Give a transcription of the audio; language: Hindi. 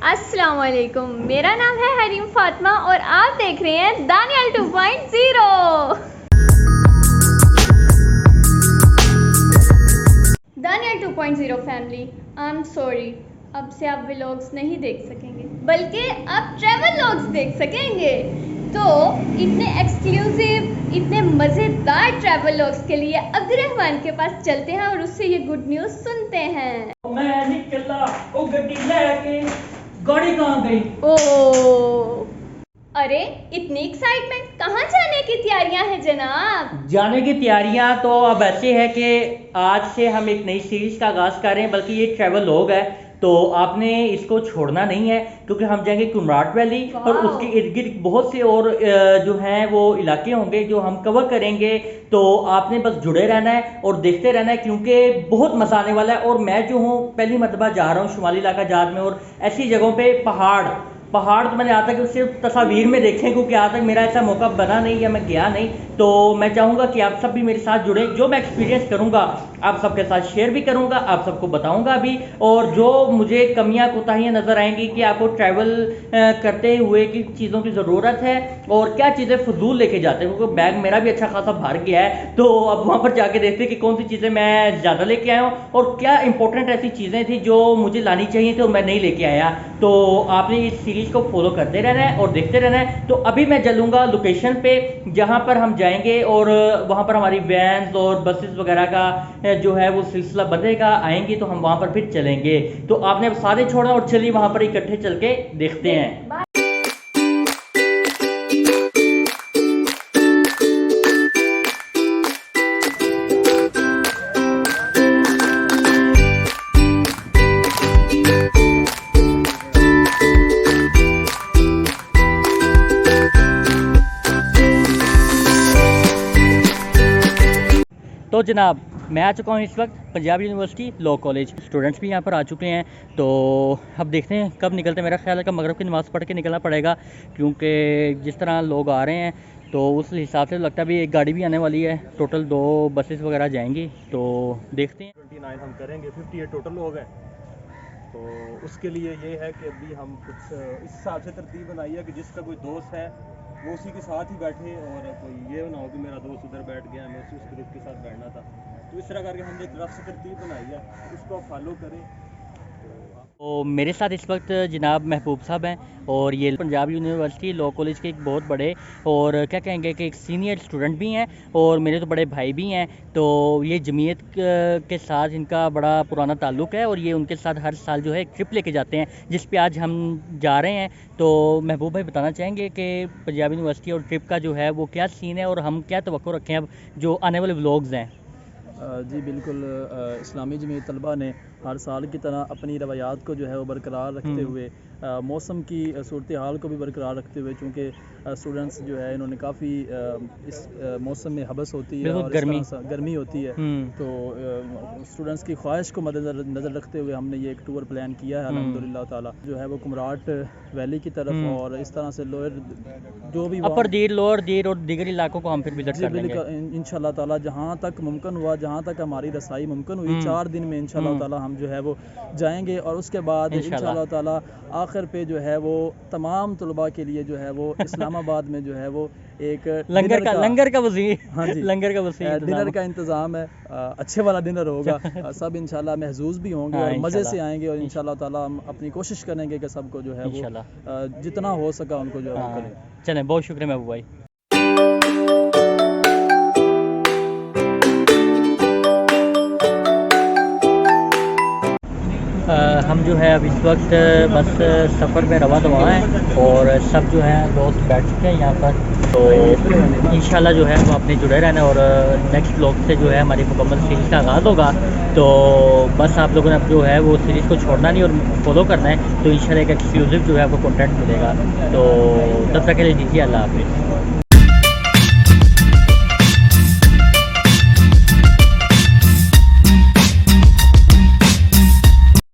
अस्सलाम वालेकुम, मेरा नाम है हरीम फातिमा और आप देख रहे हैं Daniyal 2.0। Daniyal 2.0 family, I am sorry, अब से आप व्लॉग्स नहीं देख सकेंगे बल्कि आप ट्रैवल व्लॉग्स देख सकेंगे। तो इतने एक्सक्लूसिव, इतने मज़ेदार ट्रैवल व्लॉग्स के लिए अब्दुर्रहमान के पास चलते हैं और उससे ये गुड न्यूज़ सुनते हैं। मैं निकला ओ गड्डी लेके, गाड़ी कहाँ गई? ओ अरे इतनी एक्साइटमेंट, कहाँ जाने की तैयारियां हैं जनाब? जाने की तैयारियां तो अब ऐसे है कि आज से हम एक नई सीरीज का आगाज कर रहे हैं, बल्कि ये ट्रैवल व्लॉग है तो आपने इसको छोड़ना नहीं है, क्योंकि हम जाएंगे कुमराट वैली और उसके इर्द गिर्द बहुत से और जो हैं वो इलाके होंगे जो हम कवर करेंगे। तो आपने बस जुड़े रहना है और देखते रहना है, क्योंकि बहुत मजा आने वाला है। और मैं जो हूँ पहली मरतबा जा रहा हूँ शुमाली इलाका जात में, और ऐसी जगहों पे पहाड़ तो मैंने आज तक सिर्फ तस्वीर में देखे, क्योंकि आज तक मेरा ऐसा मौका बना नहीं या मैं गया नहीं। तो मैं चाहूँगा कि आप सब भी मेरे साथ जुड़ें। जो मैं एक्सपीरियंस करूँगा आप सबके साथ शेयर भी करूँगा, आप सबको बताऊँगा भी। और जो मुझे कमियाँ कोताहियाँ नज़र आएंगी कि आपको ट्रैवल करते हुए किन चीज़ों की ज़रूरत है और क्या चीज़ें फजूल लेके जाते हैं, क्योंकि बैग मेरा भी अच्छा खासा भर गया है। तो अब वहाँ पर जाके देखते हैं कि कौन सी चीज़ें मैं ज़्यादा लेके आया हूँ और क्या इंपॉर्टेंट ऐसी चीज़ें थी जो मुझे लानी चाहिए थी और मैं नहीं लेके आया। तो आपने इस सीरीज को फॉलो करते रहना है और देखते रहना है। तो अभी मैं चलूँगा लोकेशन पे जहाँ पर हम जाएंगे और वहाँ पर हमारी वैन्स और बसेस वगैरह का जो है वो सिलसिला बनेगा, आएंगे तो हम वहाँ पर फिर चलेंगे। तो आपने अब सारे छोड़ना और चलिए वहाँ पर इकट्ठे चल के देखते हैं। तो जनाब मैं आ चुका हूँ इस वक्त Punjab university law college. Students भी यहाँ पर आ चुके हैं। तो अब देखते हैं कब निकलते हैं। मेरा ख्याल है कि मगरिब की नमाज़ पढ़ के निकलना पड़ेगा, क्योंकि जिस तरह लोग आ रहे हैं तो उस हिसाब से लगता है भी एक गाड़ी भी आने वाली है। टोटल 2 बसेस वगैरह जाएंगी, तो देखते हैं। 29 हम करेंगे, 58 टोटल हो गए। तो उसके लिए ये है कि अभी हम कुछ इस हिसाब से तरतीब बनाई है कि जिसका कोई दोस्त है वो उसी के साथ ही बैठे, और कोई ये ना हो कि मेरा दोस्त उधर बैठ गया, मैं उसी उस ग्रुप के साथ बैठना था। तो इस तरह करके हमने एक रफ से तरतीब बनाई है, उसको फॉलो करें। तो मेरे साथ इस वक्त जनाब महबूब साहब हैं, और ये पंजाब यूनिवर्सिटी लॉ कॉलेज के एक बहुत बड़े और क्या कहेंगे कि एक सीनियर स्टूडेंट भी हैं और मेरे तो बड़े भाई भी हैं। तो ये जमीयत के साथ इनका बड़ा पुराना ताल्लुक़ है और ये उनके साथ हर साल जो है एक ट्रिप लेके जाते हैं, जिस पे आज हम जा रहे हैं। तो महबूब भाई बताना चाहेंगे कि पंजाब यूनिवर्सिटी और ट्रिप का जो है वो क्या सीन है और हम क्या तवक्को रखें अब जो आने वाले व्लॉग्स हैं? जी बिल्कुल, इस्लामी जमीयत तलबा ने हर साल की तरह अपनी रवायात को जो है वो बरकरार रखते हुए मौसम की सूरत हाल को भी बरकरार रखते हुए, चूँकि स्टूडेंट्स जो है इन्होंने काफ़ी इस मौसम में हबस होती है और गर्मी होती है। तो स्टूडेंट्स की ख्वाहिश को नज़र रखते हुए हमने ये एक टूर प्लान किया है अल्हम्दुलिल्लाह ताला, जो है वो कुमराट वैली की तरफ और इस तरह से लोअर जो भी अपर दीर, लोअर दीर और दीगर इलाकों को हम फिर विजिट कर लेंगे इंशाल्लाह ताला। जहाँ तक मुमकिन हुआ, जहाँ तक हमारी रसाई मुमकिन हुई, 4 दिन में इंशाल्लाह ताला हम जो है वो जाएंगे। और उसके बाद इंशाल्लाह ताला आखिर पे जो है वो तमाम तलबा के लिए जो है वो इस्लामाबाद में जो है वो एक लंगर का वज़ीर, हाँ जी, लंगर का वज़ीर डिनर का इंतज़ाम है। अच्छे वाला डिनर होगा, सब इंशाल्लाह महजूज़ भी होंगे और मज़े से आएंगे। और इंशाल्लाह ताला हम अपनी कोशिश करेंगे कि सबको जो है वो जितना हो सका उनको जो है वो करें। चलें, बहुत शुक्रिया महबूब भाई। हम जो है अब इस वक्त बस सफ़र में रवा दवा हैं और सब जो है दोस्त बैठ चुके हैं यहाँ पर। तो इंशाल्लाह जो है वो अपने जुड़े रहना और नेक्स्ट ब्लॉग से जो है हमारी मुकम्मल सीरीज़ का आगाज़ होगा। तो बस आप लोगों ने अब जो है वो सीरीज़ को छोड़ना नहीं और फॉलो करना है। तो इंशाल्लाह एक एक्सक्लूसिव जो है आपको कंटेंट मिलेगा। तो तब तक के लिए दीजिए, अल्लाह हाफ़िज़।